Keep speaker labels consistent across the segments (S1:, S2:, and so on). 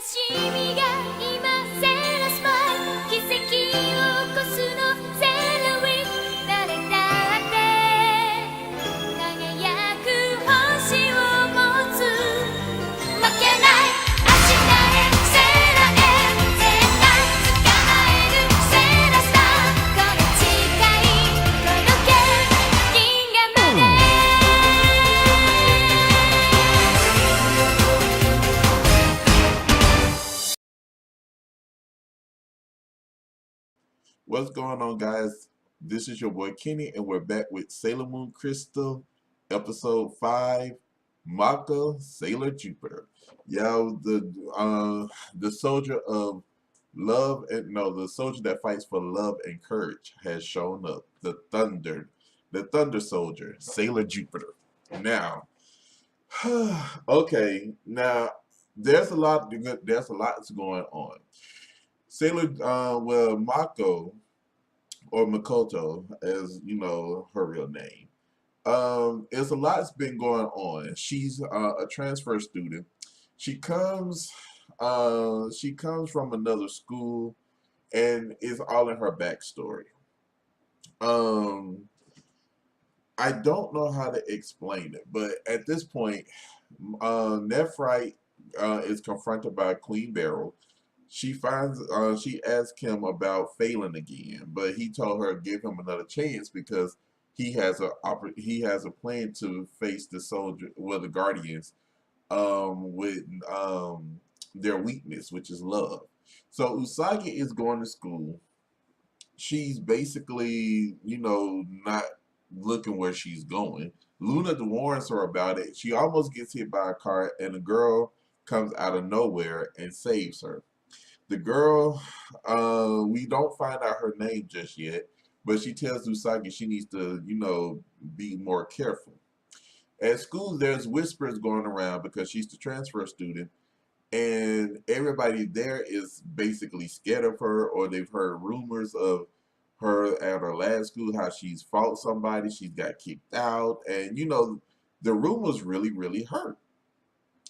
S1: しみが今セーラスマイル奇跡を起こすのセーラリー誰だって輝く星を持つ負けない明日へセーラへ絶対捕まえるセーラスターこの誓い届け銀河まで
S2: What's going on, guys? This is your boy Kenny, and we're back with Sailor Moon Crystal, episode 5, Mako Sailor Jupiter. Yo, the soldier of love and no, the soldier that fights for love and courage has shown up. The Thunder Soldier, Sailor Jupiter. Now, okay, now there's a lot that's going on. Mako or Makoto, as you know her real name. There's a lot that's been going on. She's a transfer student. She comes from another school, and it's all in her backstory. Um, I don't know how to explain it, but at this point, Nephrite is confronted by Queen Beryl. She asked him about failing again, but he told her give him another chance because he has a plan to face the Guardians, with their weakness, which is love. So Usagi is going to school. She's basically, not looking where she's going. Luna warns her about it. She almost gets hit by a car, and a girl comes out of nowhere and saves her. The girl, we don't find out her name just yet, but she tells Usagi she needs to, be more careful. At school, there's whispers going around because she's the transfer student, and everybody there is basically scared of her, or they've heard rumors of her at her last school, how she's fought somebody, she's got kicked out, and the rumors really, really hurt.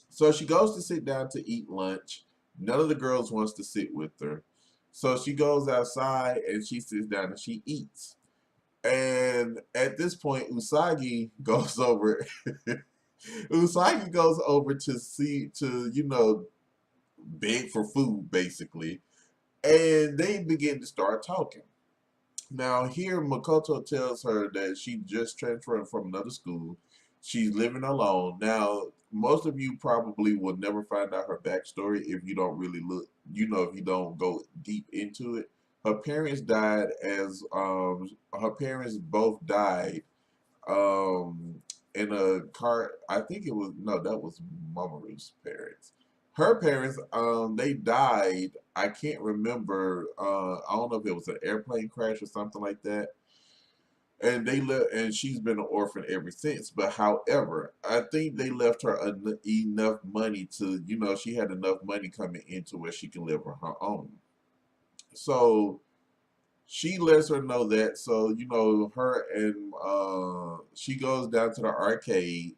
S2: So she goes to sit down to eat lunch. None of the girls wants to sit with her. So she goes outside and she sits down and she eats. And at this point, Usagi goes over. Usagi goes over to beg for food basically, and they begin to start talking. Now here, Makoto tells her that she just transferred from another school. She's living alone. Now, most of you probably will never find out her backstory if you don't really look, if you don't go deep into it. Her parents died her parents both died in a car. I think it was, no, that was Mamoru's parents. Her parents, they died. I can't remember. I don't know if it was an airplane crash or something like that. And and she's been an orphan ever since. But however, I think they left her enough money to, she had enough money coming into where she can live on her own. So she lets her know that. So her and she goes down to the arcade,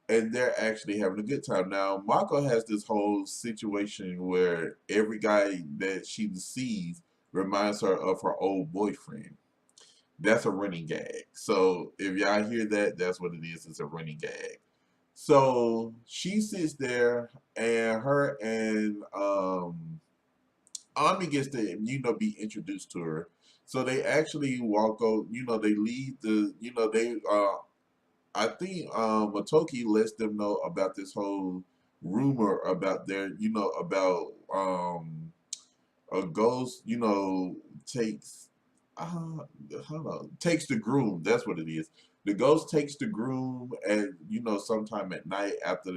S2: and they're actually having a good time. Now, Mako has this whole situation where every guy that she sees reminds her of her old boyfriend. That's a running gag. So if y'all hear that, that's what it is. It's a running gag. So she sits there, and her and Ami gets to be introduced to her. So they actually walk over. They leave the. They I think Motoki lets them know about this whole rumor about about a ghost, takes hold on, takes the groom. That's what it is. The ghost takes the groom, and sometime at night after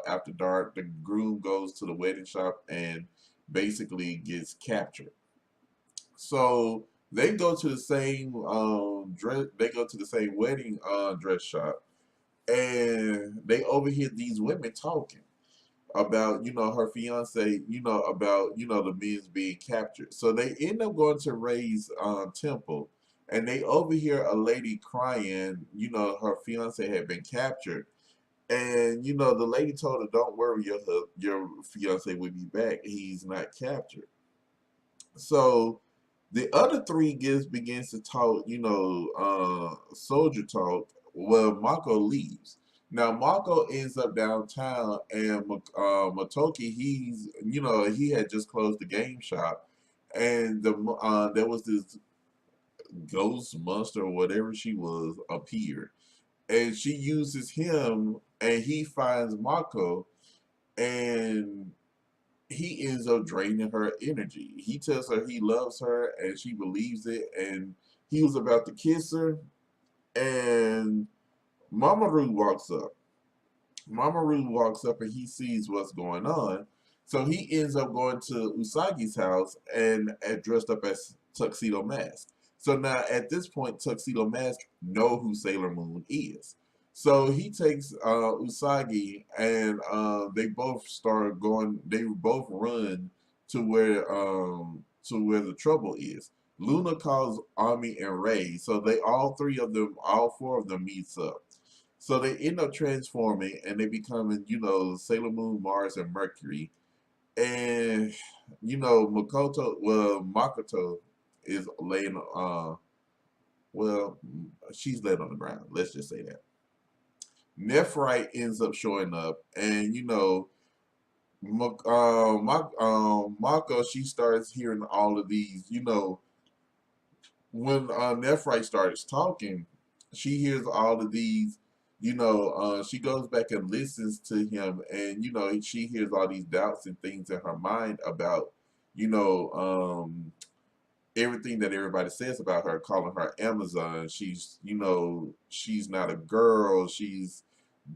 S2: after dark, the groom goes to the wedding shop and basically gets captured. So they go to the same dress. They go to the same wedding dress shop, and they overhear these women talking about her fiance, about the men's being captured. So they end up going to Ray's temple, and they overhear a lady crying. Her fiance had been captured, And you know, the lady told her, "Don't worry, your fiance will be back. He's not captured." So the other three begins to talk, you know, soldier talk. Well, Mako leaves. Now Mako ends up downtown, and Motoki, you know, he had just closed the game shop, and there was this ghost monster or whatever she was appeared, and she uses him, and he finds Mako, and he ends up draining her energy. He tells her he loves her, and she believes it, and he was about to kiss her, and Mamoru walks up. Mamoru walks up and he sees what's going on. So he ends up going to Usagi's house and dressed up as Tuxedo Mask. So now at this point, Tuxedo Mask know who Sailor Moon is. So he takes Usagi, and they both start going. They both run to where the trouble is. Luna calls Ami and Ray, so they all four of them meets up. So they end up transforming, and they becoming, you know, Sailor Moon, Mars, and Mercury. And you know, Makoto is laying well, she's laid on the ground. Let's just say that. Nephrite ends up showing up, and you know, Mako, she starts hearing all of these, you know, when Nephrite starts talking, she hears all of these, you know, she goes back and listens to him, and you know, she hears all these doubts and things in her mind about, you know, everything that everybody says about her, calling her Amazon. She's, you know, she's not a girl. She's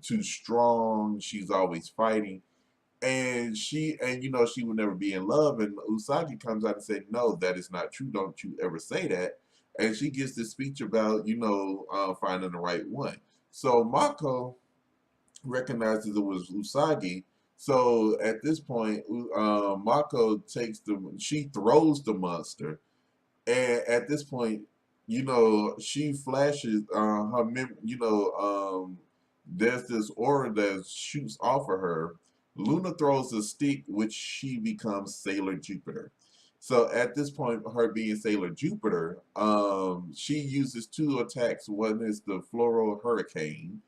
S2: too strong. She's always fighting, and you know, she would never be in love. And Usagi comes out and said, "No, that is not true. Don't you ever say that." And she gives this speech about, you know, finding the right one. So Mako recognizes it was Usagi. So at this point, Mako she throws the monster, and at this point, you know, she flashes you know, there's this aura that shoots off of her. Luna throws a stick, which she becomes Sailor Jupiter. So at this point, her being Sailor Jupiter, she uses two attacks. One is the Floral Hurricane,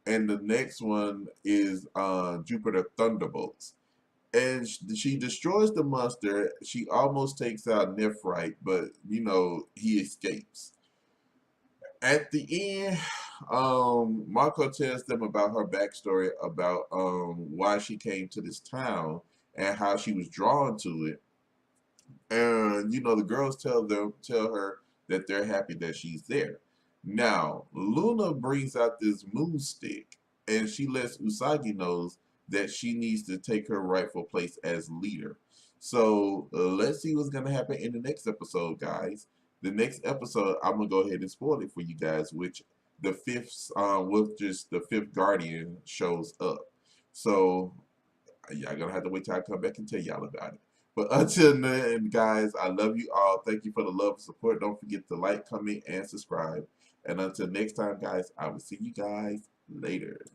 S2: and the next one is Jupiter Thunderbolts. And she destroys the monster. She almost takes out Nephrite, but you know, he escapes. At the end, Mako tells them about her backstory, about why she came to this town and how she was drawn to it. And you know, the girls tell her that they're happy that she's there. Now Luna brings out this moon stick, and she lets Usagi knows that she needs to take her rightful place as leader. So let's see what's gonna happen in the next episode, guys. The next episode, I'm gonna go ahead and spoil it for you guys, which with just the fifth guardian shows up. So y'all gonna have to wait till I come back and tell y'all about it. But until then, guys, I love you all. Thank you for the love and support. Don't forget to like, comment, and subscribe. And until next time, guys, I will see you guys later.